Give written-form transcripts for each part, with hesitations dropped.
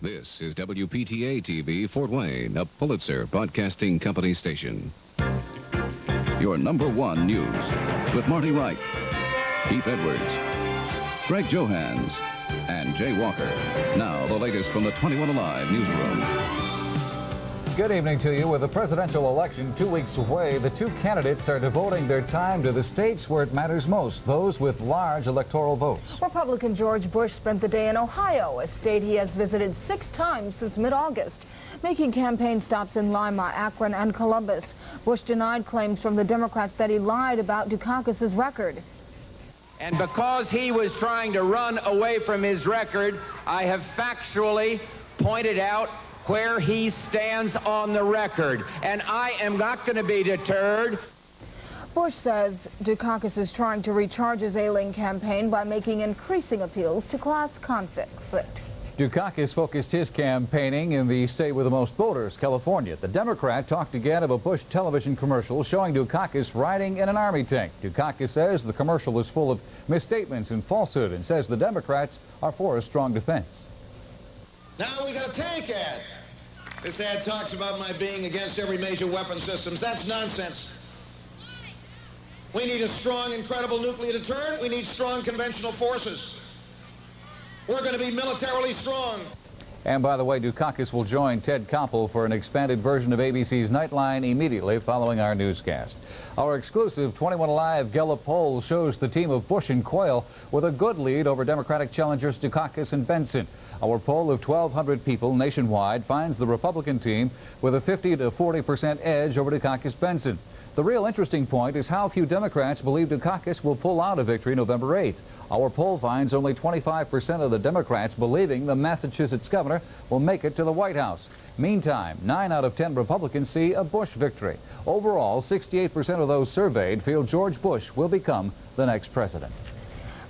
This is WPTA TV Fort Wayne, a Pulitzer Broadcasting Company station. Your #1 news with Marti Wright, Keith Edwards, Greg Johans, and Jay Walker. Now, the latest from the 21 Alive newsroom. Good evening to you. With the presidential election 2 weeks away, the two candidates are devoting their time to the states where it matters most, those with large electoral votes. Republican George Bush spent the day in Ohio, a state he has visited 6 times since mid-August, making campaign stops in Lima, Akron, and Columbus. Bush denied claims from the Democrats that he lied about Dukakis's record. And because he was trying to run away from his record, I have factually pointed out where he stands on the record, and I am not going to be deterred. Bush says Dukakis is trying to recharge his ailing campaign by making increasing appeals to class conflict. Dukakis focused his campaigning in the state with the most voters, California. The Democrat talked again of a Bush television commercial showing Dukakis riding in an army tank. Dukakis says the commercial is full of misstatements and falsehood and says the Democrats are for a strong defense. Now we got a tank ad. This ad talks about my being against every major weapon systems. That's nonsense. We need a strong and credible nuclear deterrent. We need strong conventional forces. We're going to be militarily strong. And by the way, Dukakis will join Ted Koppel for an expanded version of ABC's Nightline immediately following our newscast. Our exclusive 21 Alive Gallup poll shows the team of Bush and Coyle with a good lead over Democratic challengers Dukakis and Benson. Our poll of 1,200 people nationwide finds the Republican team with a 50 to 40% edge over Dukakis-Benson. The real interesting point is how few Democrats believe Dukakis will pull out a victory November 8th. Our poll finds only 25% of the Democrats believing the Massachusetts governor will make it to the White House. Meantime, 9 out of 10 Republicans see a Bush victory. Overall, 68% of those surveyed feel George Bush will become the next president.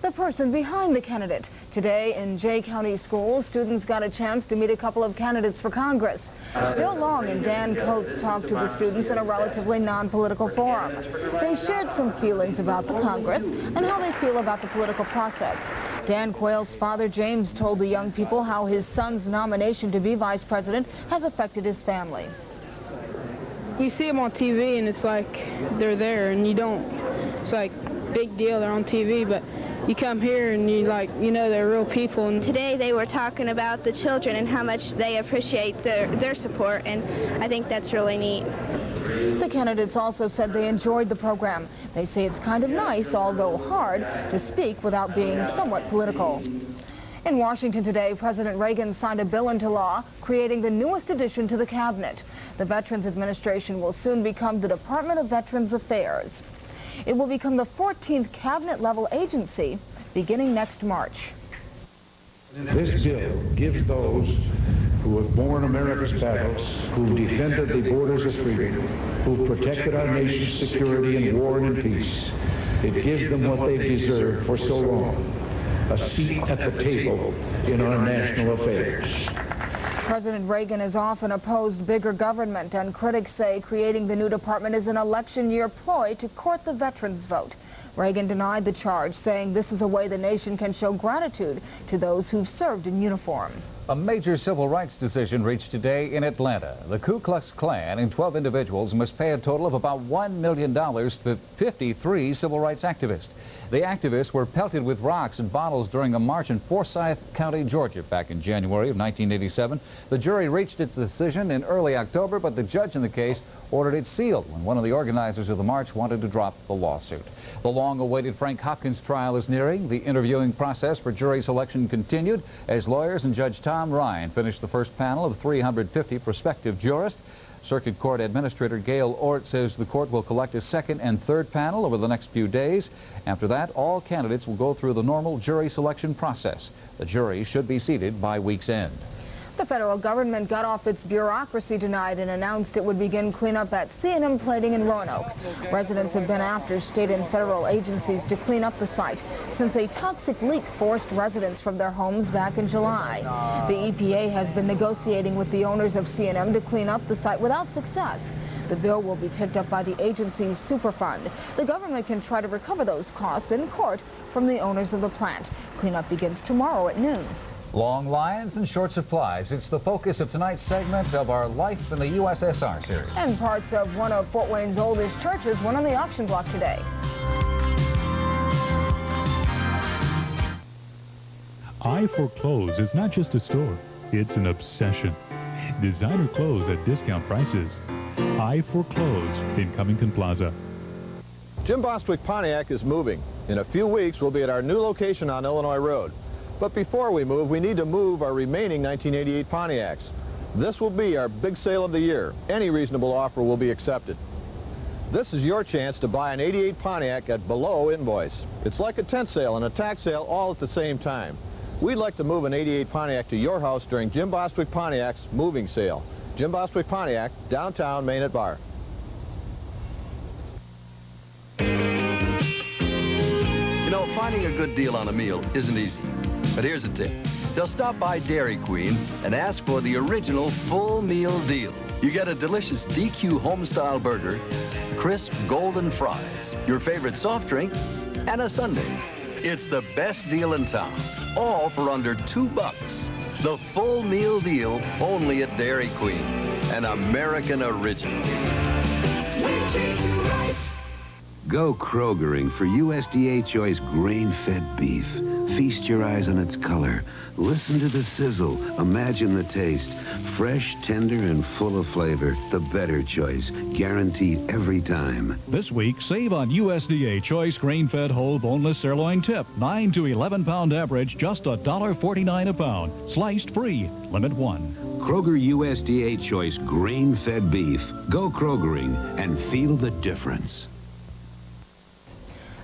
The person behind the candidate. Today in Jay County schools, students got a chance to meet a couple of candidates for Congress. Bill Long and Dan Coates talked to the students in a relatively non-political forum. They shared some feelings about the Congress and how they feel about the political process. Dan Quayle's father, James, told the young people how his son's nomination to be vice president has affected his family. You see them on TV and it's like they're there and you don't, it's like big deal, they're on TV, but you come here and you know they're real people. And today they were talking about the children and how much they appreciate their support, and I think that's really neat. The candidates also said they enjoyed the program. They say it's kind of nice, although hard, to speak without being somewhat political. In Washington today, President Reagan signed a bill into law creating the newest addition to the cabinet. The Veterans Administration will soon become the Department of Veterans Affairs. It will become the 14th cabinet-level agency beginning next March. This bill gives those who have borne America's battles, who defended the borders of freedom, who protected our nation's security in war and in peace, it gives them what they've deserved for so long, a seat at the table in our national affairs. President Reagan has often opposed bigger government, and critics say creating the new department is an election year ploy to court the veterans' vote. Reagan denied the charge, saying this is a way the nation can show gratitude to those who've served in uniform. A major civil rights decision reached today in Atlanta. The Ku Klux Klan and 12 individuals must pay a total of about $1 million to 53 civil rights activists. The activists were pelted with rocks and bottles during a march in Forsyth County, Georgia, back in January of 1987. The jury reached its decision in early October, but the judge in the case ordered it sealed when one of the organizers of the march wanted to drop the lawsuit. The long-awaited Frank Hopkins trial is nearing. The interviewing process for jury selection continued as lawyers and Judge Tom Ryan finished the first panel of 350 prospective jurists. Circuit Court Administrator Gail Ort says the court will collect a second and third panel over the next few days. After that, all candidates will go through the normal jury selection process. The jury should be seated by week's end. The federal government got off its bureaucracy tonight and announced it would begin cleanup at C&M Plating in Roanoke. Residents have been after state and federal agencies to clean up the site since a toxic leak forced residents from their homes back in July. The EPA has been negotiating with the owners of C&M to clean up the site without success. The bill will be picked up by the agency's Superfund. The government can try to recover those costs in court from the owners of the plant. Cleanup begins tomorrow at noon. Long lines and short supplies. It's the focus of tonight's segment of our Life in the USSR series. And parts of one of Fort Wayne's oldest churches went on the auction block today. Eye for Clothes is not just a store, it's an obsession. Designer clothes at discount prices. Eye for Clothes in Covington Plaza. Jim Bostwick Pontiac is moving. In a few weeks, we'll be at our new location on Illinois Road. But before we move, we need to move our remaining 1988 Pontiacs. This will be our big sale of the year. Any reasonable offer will be accepted. This is your chance to buy an 88 Pontiac at below invoice. It's like a tent sale and a tax sale all at the same time. We'd like to move an 88 Pontiac to your house during Jim Bostwick Pontiac's moving sale. Jim Bostwick Pontiac, downtown Main at Bar. You know, finding a good deal on a meal isn't easy. But here's a tip. Just stop by Dairy Queen and ask for the original full meal deal. You get a delicious DQ home-style burger, crisp golden fries, your favorite soft drink, and a sundae. It's the best deal in town. All for under $2. The full meal deal only at Dairy Queen. An American original. Go Krogering for USDA choice grain-fed beef. Feast your eyes on its color. Listen to the sizzle. Imagine the taste. Fresh, tender, and full of flavor. The better choice. Guaranteed every time. This week, save on USDA choice grain-fed whole boneless sirloin tip. 9 to 11-pound average, just $1.49 a pound. Sliced free. Limit 1. Kroger USDA choice grain-fed beef. Go Krogering and feel the difference.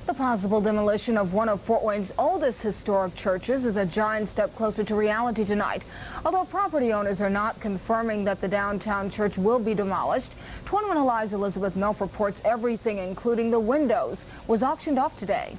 The possible demolition of one of Fort Wayne's oldest historic churches is a giant step closer to reality tonight. Although property owners are not confirming that the downtown church will be demolished, 21 Alive's Elizabeth Nulf reports everything, including the windows, was auctioned off today.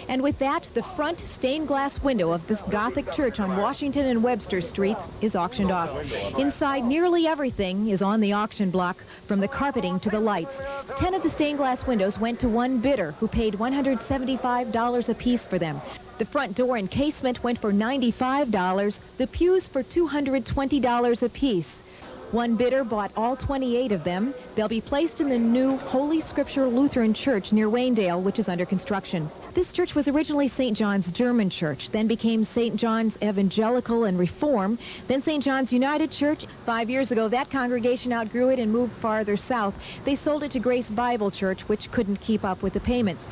And with that, the front stained glass window of this Gothic church on Washington and Webster Streets is auctioned off. Inside, nearly everything is on the auction block, from the carpeting to the lights. 10 of the stained glass windows went to one bidder who paid $175 a piece for them. The front door and casement went for $95, the pews for $220 a piece. One bidder bought all 28 of them. They'll be placed in the new Holy Scripture Lutheran Church near Waynedale, which is under construction. This church was originally St. John's German Church, then became St. John's Evangelical and Reform, then St. John's United Church. 5 years ago, that congregation outgrew it and moved farther south. They sold it to Grace Bible Church, which couldn't keep up with the payments.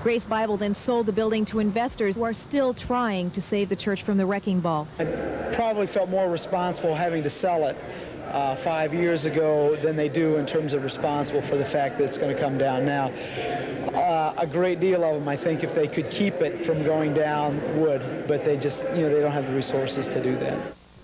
Grace Bible then sold the building to investors who are still trying to save the church from the wrecking ball. I probably felt more responsible having to sell it 5 years ago than they do in terms of responsible for the fact that it's going to come down now. A great deal of them, I think, if they could keep it from going down, would, but they just, they don't have the resources to do that.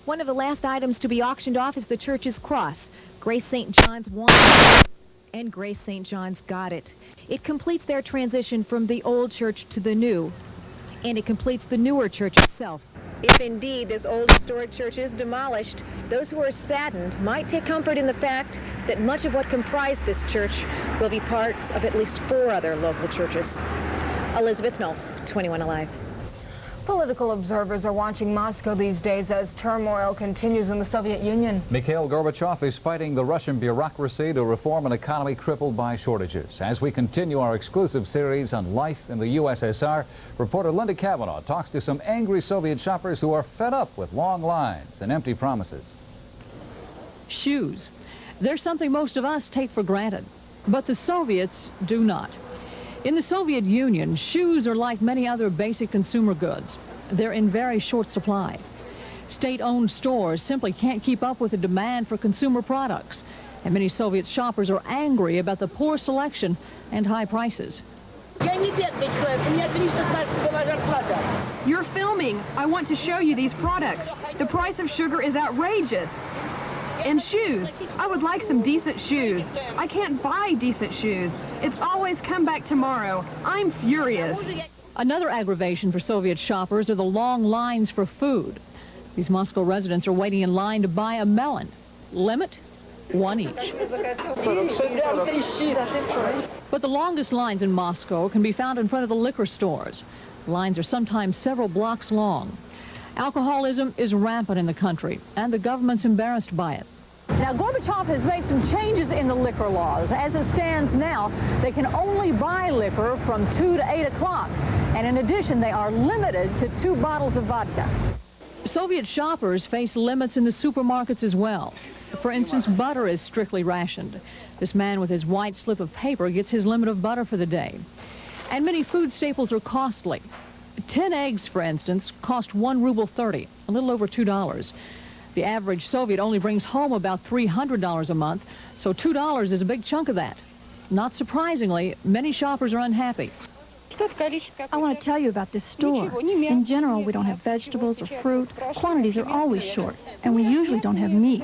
One of the last items to be auctioned off is the church's cross. Grace St. John's wanted it, and Grace St. John's got it. It completes their transition from the old church to the new, and it completes the newer church itself. If indeed this old historic church is demolished, those who are saddened might take comfort in the fact that much of what comprised this church will be parts of at least 4 other local churches. Elizabeth Nulf, 21 Alive. Political observers are watching Moscow these days as turmoil continues in the Soviet Union. Mikhail Gorbachev is fighting the Russian bureaucracy to reform an economy crippled by shortages. As we continue our exclusive series on life in the USSR, reporter Linda Cavanaugh talks to some angry Soviet shoppers who are fed up with long lines and empty promises. Shoes. They're something most of us take for granted, but the Soviets do not. In the Soviet Union, shoes are like many other basic consumer goods. They're in very short supply. State-owned stores simply can't keep up with the demand for consumer products, and many Soviet shoppers are angry about the poor selection and high prices. You're filming. I want to show you these products. The price of sugar is outrageous. And shoes. I would like some decent shoes. I can't buy decent shoes. It's always come back tomorrow. I'm furious. Another aggravation for Soviet shoppers are the long lines for food. These Moscow residents are waiting in line to buy a melon. Limit, 1 each. But the longest lines in Moscow can be found in front of the liquor stores. Lines are sometimes several blocks long. Alcoholism is rampant in the country, and the government's embarrassed by it. Now, Gorbachev has made some changes in the liquor laws. As it stands now, they can only buy liquor from 2 to 8 o'clock. And in addition, they are limited to 2 bottles of vodka. Soviet shoppers face limits in the supermarkets as well. For instance, butter is strictly rationed. This man with his white slip of paper gets his limit of butter for the day. And many food staples are costly. 10 eggs, for instance, cost 1 ruble 30, a little over $2. The average Soviet only brings home about $300 a month, so $2 is a big chunk of that. Not surprisingly, many shoppers are unhappy. I want to tell you about this store. In general, we don't have vegetables or fruit. Quantities are always short, and we usually don't have meat.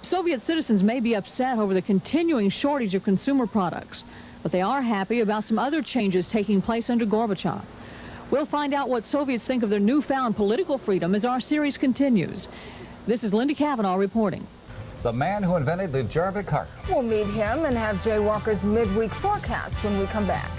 Soviet citizens may be upset over the continuing shortage of consumer products, but they are happy about some other changes taking place under Gorbachev. We'll find out what Soviets think of their newfound political freedom as our series continues. This is Linda Cavanaugh reporting. The man who invented the Jarvik cart. We'll meet him and have Jay Walker's midweek forecast when we come back.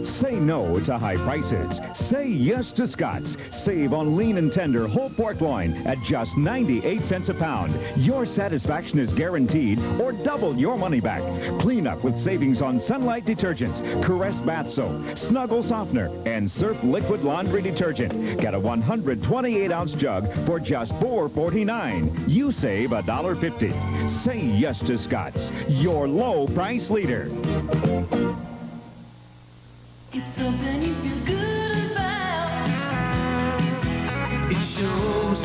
Say no to high prices. Say yes to Scott's. Save on lean and tender whole pork loin at just 98 cents a pound. Your satisfaction is guaranteed or double your money back. Clean up with savings on Sunlight detergents, Caress bath soap, Snuggle softener, and Surf liquid laundry detergent. Get a 128-ounce jug for just $4.49. You save $1.50. Say yes to Scott's, your low price leader. It's something you feel good about. It shows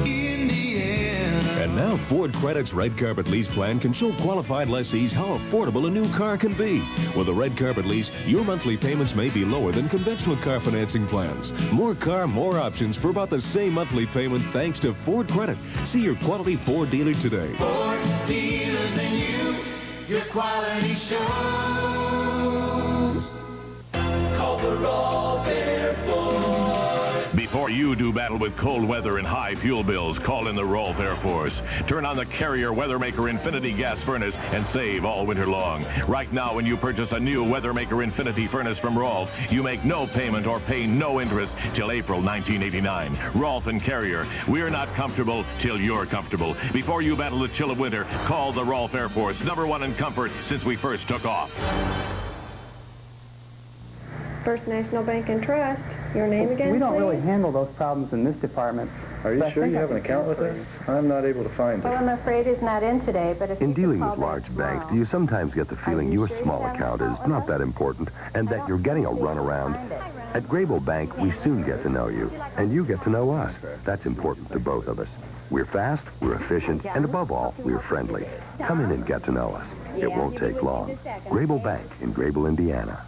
in the air. And now Ford Credit's Red Carpet Lease Plan can show qualified lessees how affordable a new car can be. With a Red Carpet Lease, your monthly payments may be lower than conventional car financing plans. More car, more options for about the same monthly payment thanks to Ford Credit. See your quality Ford dealer today. Ford dealers and you, your quality shows. Before you do battle with cold weather and high fuel bills, call in the Rolf Air Force. Turn on the Carrier Weathermaker Infinity gas furnace and save all winter long. Right now, when you purchase a new Weathermaker Infinity furnace from Rolf, you make no payment or pay no interest till April 1989. Rolf and Carrier, we're not comfortable till you're comfortable. Before you battle the chill of winter, call the Rolf Air Force, #1 in comfort since we first took off. First National Bank and Trust. Your name again, We don't please? really handle those problems in this department. Are you sure you have an account with us? I'm not able to find Well, it. I'm afraid he's not in today, but if In you could dealing call with back large tomorrow. banks, do you sometimes get the feeling your small account is not that important and that you're getting a runaround? At Grable Bank, we soon get to know you, and you get to know us. That's important to both of us. We're fast, we're efficient, and above all, we're friendly. Come in and get to know us. It won't take long. Grable Bank in Grable, Indiana.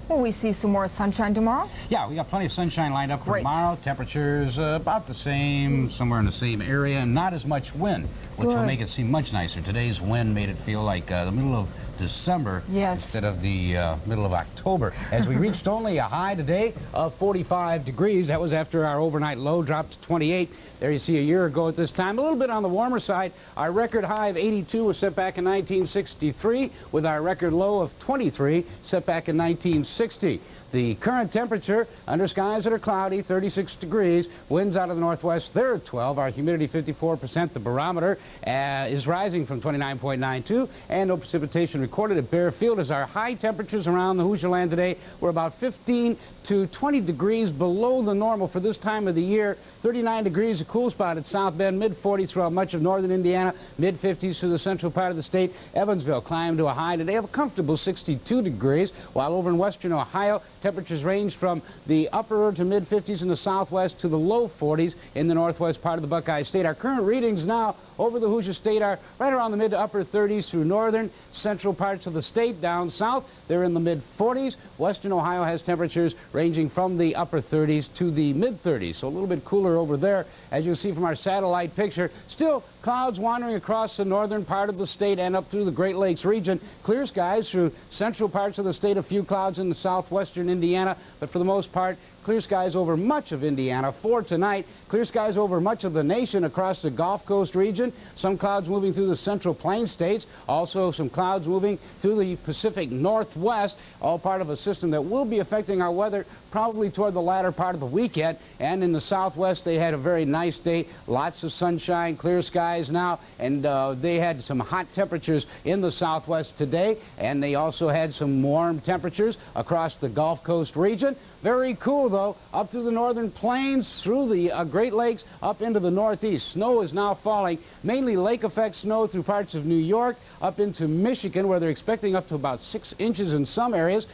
Will we see some more sunshine tomorrow? Yeah, we got plenty of sunshine lined up for tomorrow. Temperatures about the same, somewhere in the same area, and not as much wind, which will make it seem much nicer. Today's wind made it feel like the middle of December instead of the middle of October. As we reached only a high today of 45 degrees. That was after our overnight low dropped to 28. There you see a year ago at this time, a little bit on the warmer side. Our record high of 82 was set back in 1963, with our record low of 23 set back in 1960. The current temperature under skies that are cloudy, 36 degrees. Winds out of the northwest, they're at 12. Our humidity, 54%. The barometer is rising from 29.92. And no precipitation recorded at Bearfield as our high temperatures around the Hoosier Land today were about 15 to 20 degrees below the normal for this time of the year. 39 degrees, a cool spot at South Bend, mid-40s throughout much of northern Indiana, mid-50s through the central part of the state. Evansville climbed to a high today of a comfortable 62 degrees, while over in western Ohio, temperatures range from the upper to mid-50s in the southwest to the low 40s in the northwest part of the Buckeye State. Our current readings now over the Hoosier State are right around the mid to upper 30s through northern, central parts of the state. Down south, they're in the mid-40s. Western Ohio has temperatures ranging from the upper 30s to the mid-30s, so a little bit cooler over there. As you can see from our satellite picture, still clouds wandering across the northern part of the state and up through the Great Lakes region. Clear skies through central parts of the state, a few clouds in the southwestern Indiana, but for the most part, clear skies over much of Indiana. For tonight, clear skies over much of the nation across the Gulf Coast region. Some clouds moving through the Central Plains states. Also some clouds moving through the Pacific Northwest, all part of a system that will be affecting our weather probably toward the latter part of the weekend. And in the Southwest, they had a very nice day. Lots of sunshine, clear skies now, and they had some hot temperatures in the Southwest today, and they also had some warm temperatures across the Gulf Coast region. Very cool, though, up through the northern plains, through the Great Lakes, up into the northeast. Snow is now falling, mainly lake effect snow through parts of New York, up into Michigan, where they're expecting up to about 6 inches in some areas.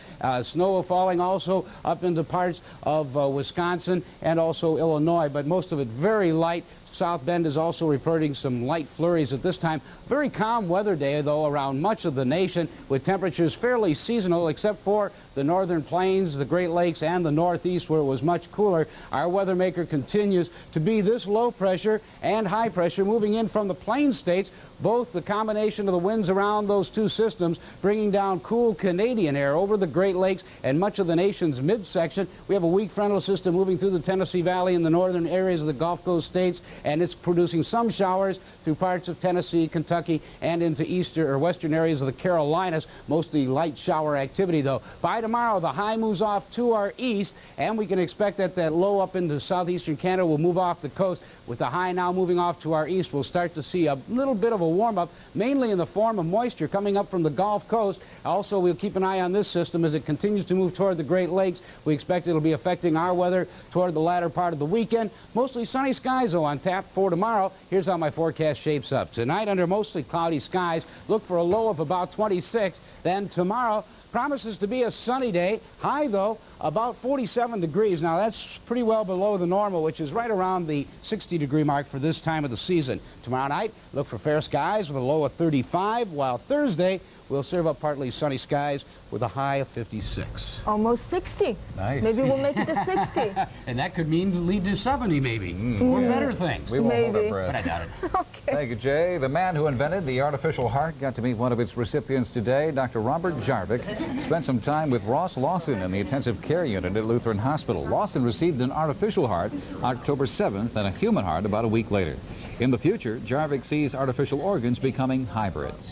Snow falling also up into parts of Wisconsin and also Illinois, but most of it very light. South Bend is also reporting some light flurries at this time. Very calm weather day, though, around much of the nation, with temperatures fairly seasonal, except for the northern plains, the Great Lakes, and the Northeast, where it was much cooler. Our weather maker continues to be this low pressure and high pressure moving in from the plain states, both the combination of the winds around those two systems bringing down cool Canadian air over the Great Lakes and much of the nation's midsection. We have a weak frontal system moving through the Tennessee Valley in the northern areas of the Gulf Coast states, and it's producing some showers through parts of Tennessee, Kentucky, and into eastern or western areas of the Carolinas. Mostly light shower activity, though. By tomorrow, the high moves off to our east, and we can expect that that low up into southeastern Canada will move off the coast. With the high now moving off to our east, we'll start to see a little bit of a warm-up, mainly in the form of moisture coming up from the Gulf Coast. Also, we'll keep an eye on this system as it continues to move toward the Great Lakes. We expect it'll be affecting our weather toward the latter part of the weekend. Mostly sunny skies, though, on tap for tomorrow. Here's how my forecast shapes up. Tonight, under mostly cloudy skies, look for a low of about 26. Then tomorrow, promises to be a sunny day. High, though, about 47 degrees. Now, that's pretty well below the normal, which is right around the 60-degree mark for this time of the season. Tomorrow night, look for fair skies with a low of 35, while Thursday, we'll serve up partly sunny skies with a high of 56. Almost 60. Nice. Maybe we'll make it to 60. And that could mean lead to 70, maybe. Or better things. We won't hold our breath. But I doubt it. Okay. Thank you, Jay. The man who invented the artificial heart got to meet one of its recipients today. Dr. Robert Jarvik spent some time with Ross Lawson in the intensive care unit at Lutheran Hospital. Lawson received an artificial heart October 7th and a human heart about a week later. In the future, Jarvik sees artificial organs becoming hybrids,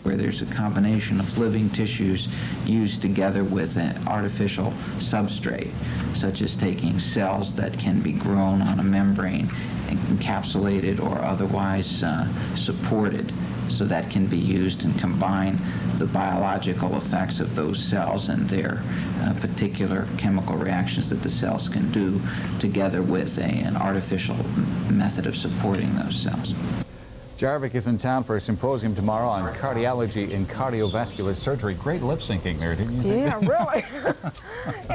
where there's a combination of living tissues used together with an artificial substrate, such as taking cells that can be grown on a membrane and encapsulated or otherwise supported, so that can be used and combine the biological effects of those cells and their particular chemical reactions that the cells can do together with an artificial method of supporting those cells. Jarvik is in town for a symposium tomorrow on cardiology and cardiovascular surgery. Great lip syncing there, didn't you think? Yeah, really.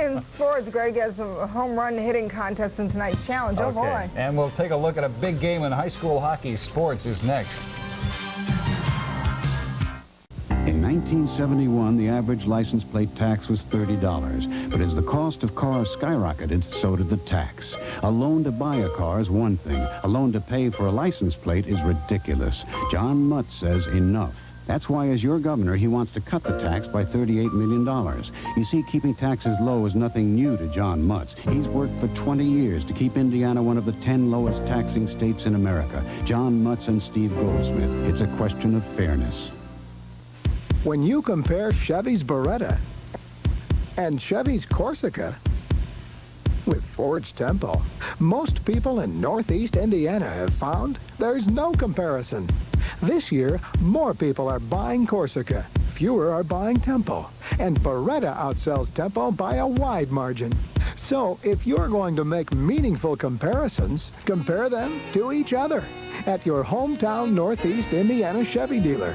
In sports, Greg has a home run hitting contest in tonight's challenge. Oh, boy. And we'll take a look at a big game in high school hockey. Sports is next. In 1971, the average license plate tax was $30. But as the cost of cars skyrocketed, so did the tax. A loan to buy a car is one thing. A loan to pay for a license plate is ridiculous. John Mutz says enough. That's why, as your governor, he wants to cut the tax by $38 million. You see, keeping taxes low is nothing new to John Mutz. He's worked for 20 years to keep Indiana one of the 10 lowest taxing states in America. John Mutz and Steve Goldsmith. It's a question of fairness. When you compare Chevy's Beretta and Chevy's Corsica with Ford's Tempo, most people in Northeast Indiana have found there's no comparison. This year, more people are buying Corsica, fewer are buying Tempo, and Beretta outsells Tempo by a wide margin. So, if you're going to make meaningful comparisons, compare them to each other at your hometown Northeast Indiana Chevy dealer.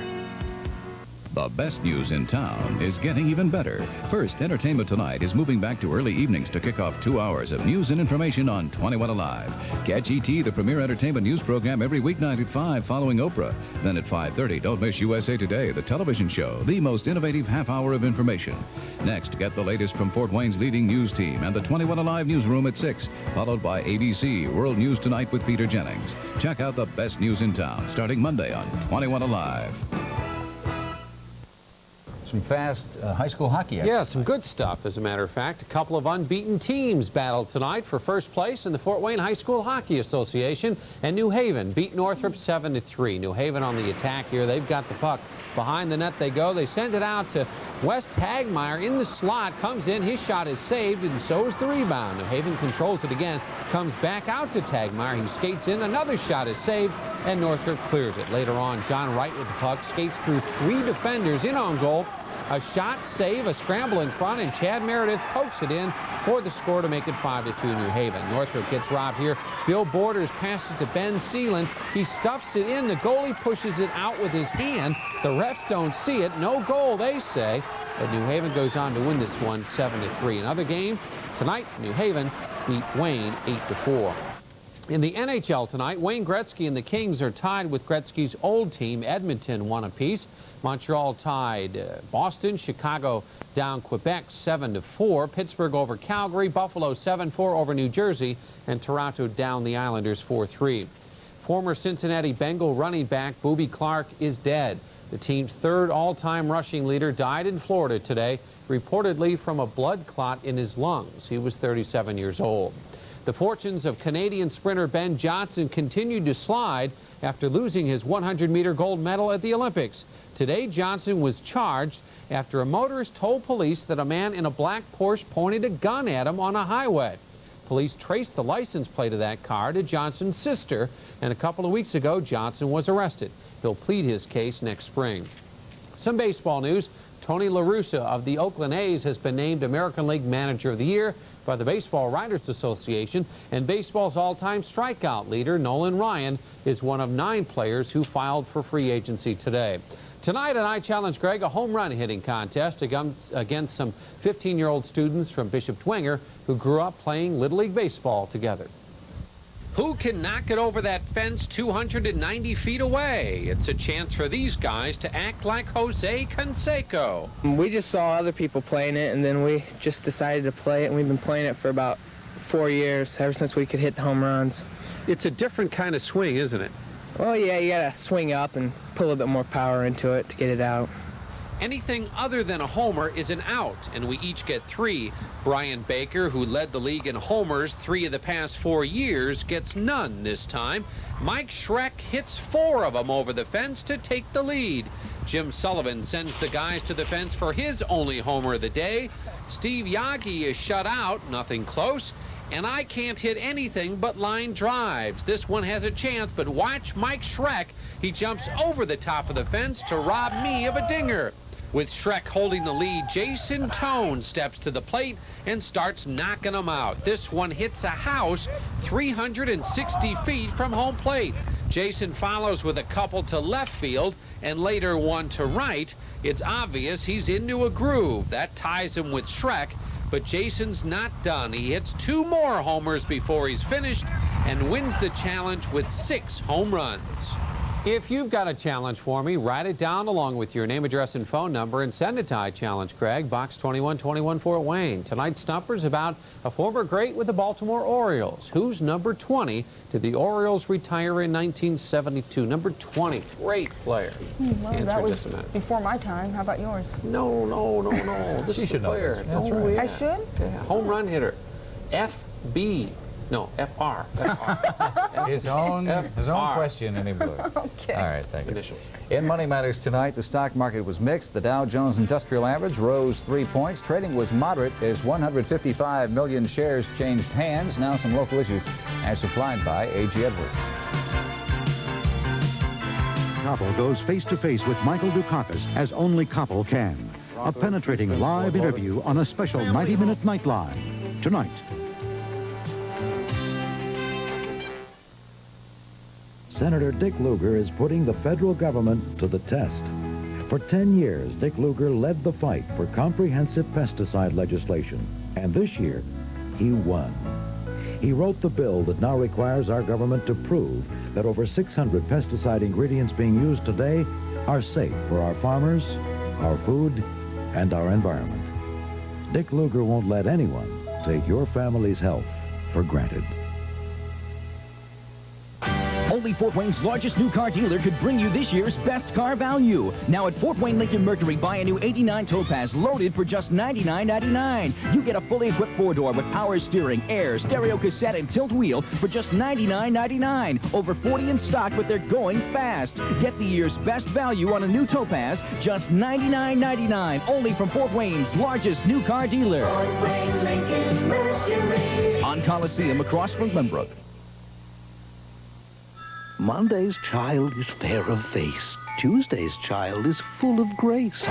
The best news in town is getting even better. First, Entertainment Tonight is moving back to early evenings to kick off 2 hours of news and information on 21 Alive. Catch E.T., the premier entertainment news program, every weeknight at 5 following Oprah. Then at 5:30, don't miss USA Today, the television show, the most innovative half hour of information. Next, get the latest from Fort Wayne's leading news team and the 21 Alive newsroom at 6, followed by ABC World News Tonight with Peter Jennings. Check out the best news in town starting Monday on 21 Alive. some fast high school hockey action. Yeah, some good stuff, as a matter of fact. A couple of unbeaten teams battled tonight for first place in the Fort Wayne High School Hockey Association, and New Haven beat Northrop 7-3. New Haven on the attack here. They've got the puck. Behind the net they go. They send it out to West Hagmeyer in the slot. Comes in. His shot is saved, and so is the rebound. New Haven controls it again. Comes back out to Tagmeyer. He skates in. Another shot is saved, and Northrop clears it. Later on, John Wright with the puck skates through 3 defenders in on goal. A shot, save, a scramble in front, and Chad Meredith pokes it in for the score to make it 5-2 New Haven. Northrop gets robbed here. Bill Borders passes to Ben Seeland. He stuffs it in. The goalie pushes it out with his hand. The refs don't see it. No goal, they say. But New Haven goes on to win this one 7-3. Another game tonight, New Haven beat Wayne 8-4. In the NHL tonight, Wayne Gretzky and the Kings are tied with Gretzky's old team, Edmonton, 1 apiece. Montreal tied Boston. Chicago down Quebec 7-4. Pittsburgh over Calgary. Buffalo 7-4 over New Jersey. And Toronto down the Islanders 4-3. Former Cincinnati Bengal running back Booby Clark is dead. The team's 3rd all-time rushing leader died in Florida today, reportedly from a blood clot in his lungs. He was 37 years old. The fortunes of Canadian sprinter Ben Johnson continued to slide after losing his 100-meter gold medal at the Olympics. Today, Johnson was charged after a motorist told police that a man in a black Porsche pointed a gun at him on a highway. Police traced the license plate of that car to Johnson's sister, and a couple of weeks ago, Johnson was arrested. He'll plead his case next spring. Some baseball news. Tony La Russa of the Oakland A's has been named American League Manager of the Year by the Baseball Writers Association, and baseball's all-time strikeout leader, Nolan Ryan, is one of 9 players who filed for free agency today. Tonight on I Challenge Greg, a home run hitting contest against some 15-year-old students from Bishop Dwenger who grew up playing Little League Baseball together. Who can knock it over that fence 290 feet away? It's a chance for these guys to act like Jose Canseco. We just saw other people playing it, and then we just decided to play it, and we've been playing it for about 4 years, ever since we could hit the home runs. It's a different kind of swing, isn't it? Well, yeah, you gotta swing up and put a little bit more power into it to get it out. Anything other than a homer is an out, and we each get 3. Brian Baker, who led the league in homers 3 of the past 4 years, gets none this time. Mike Schreck hits 4 of them over the fence to take the lead. Jim Sullivan sends the guys to the fence for his only homer of the day. Steve Yagi is shut out, nothing close. And I can't hit anything but line drives. This one has a chance, but watch Mike Schreck. He jumps over the top of the fence to rob me of a dinger. With Schreck holding the lead, Jason Tone steps to the plate and starts knocking them out. This one hits a house 360 feet from home plate. Jason follows with a couple to left field and later one to right. It's obvious he's into a groove. That ties him with Schreck. But Jason's not done. He hits 2 more homers before he's finished and wins the challenge with 6 home runs. If you've got a challenge for me, write it down along with your name, address, and phone number and send it to I Challenge Greg, Box 2121, Fort Wayne. Tonight's stumper's about a former great with the Baltimore Orioles. Who's number 20? Did the Orioles retire in 1972? Number 20. Great player. Well, that was before my time. How about yours? No. This is the player. That's right. I should? Yeah. Home run hitter. FB. No, FR. His own question in blue. Okay. All right, thank you. Initials. In Money Matters tonight, the stock market was mixed. The Dow Jones Industrial Average rose 3 points. Trading was moderate as 155 million shares changed hands. Now some local issues as supplied by A.G. Edwards. Koppel goes face-to-face with Michael Dukakis as only Koppel can. A penetrating live interview on a special 90-minute Nightline. Tonight. Senator Dick Lugar is putting the federal government to the test. For 10 years, Dick Lugar led the fight for comprehensive pesticide legislation. And this year, he won. He wrote the bill that now requires our government to prove that over 600 pesticide ingredients being used today are safe for our farmers, our food, and our environment. Dick Lugar won't let anyone take your family's health for granted. only Fort Wayne's largest new car dealer could bring you this year's best car value. Now at Fort Wayne Lincoln Mercury, buy a new '89 Topaz loaded for just $99.99. You get a fully equipped four-door with power steering, air, stereo cassette, and tilt wheel for just $99.99. Over 40 in stock, but they're going fast. Get the year's best value on a new Topaz, just $99.99. Only from Fort Wayne's largest new car dealer. Fort Wayne Lincoln Mercury. On Coliseum across from Glenbrook. Monday's child is fair of face. Tuesday's child is full of grace.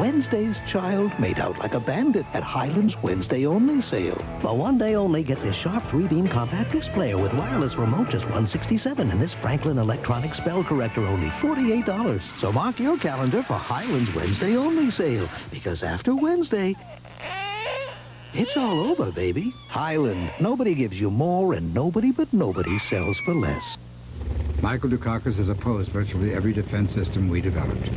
Wednesday's child made out like a bandit at Highland's Wednesday Only sale. For one day only, get this sharp 3-beam compact disc player with wireless remote, just $167, and this Franklin electronic spell corrector, only $48. So mark your calendar for Highland's Wednesday Only sale, because after Wednesday, it's all over, baby. Highland, nobody gives you more, and nobody but nobody sells for less. Michael Dukakis has opposed virtually every defense system we developed.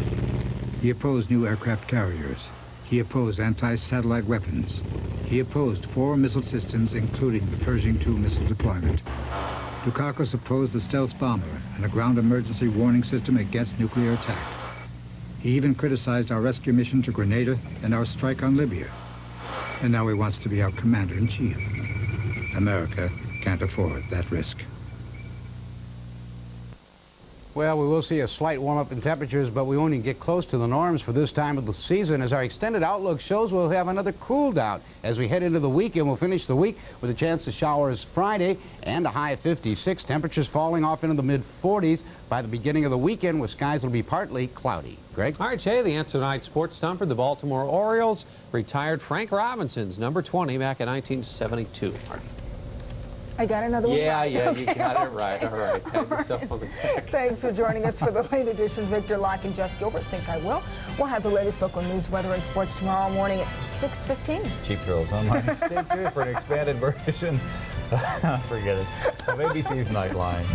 He opposed new aircraft carriers. He opposed anti-satellite weapons. He opposed 4 missile systems, including the Pershing II missile deployment. Dukakis opposed the stealth bomber and a ground emergency warning system against nuclear attack. He even criticized our rescue mission to Grenada and our strike on Libya. And now he wants to be our commander-in-chief. America can't afford that risk. Well, we will see a slight warm-up in temperatures, but we won't even get close to the norms for this time of the season. As our extended outlook shows, we'll have another cool down. As we head into the weekend, we'll finish the week with a chance to showers Friday and a high of 56. Temperatures falling off into the mid-40s by the beginning of the weekend, with skies will be partly cloudy. Greg? All right, Jay, the answer tonight's sports stumper, the Baltimore Orioles retired Frank Robinson's number 20 back in 1972. I got another one. Yeah, right. you Okay. got it right. All right. Pat yourself on the back. Thanks for joining us for the late edition. Victor Locke and Jeff Gilbert think I will. We'll have the latest local news, weather, and sports tomorrow morning at 6:15. Cheap Thrills online. Stay tuned for an expanded version. Forget it. Of ABC's Nightline.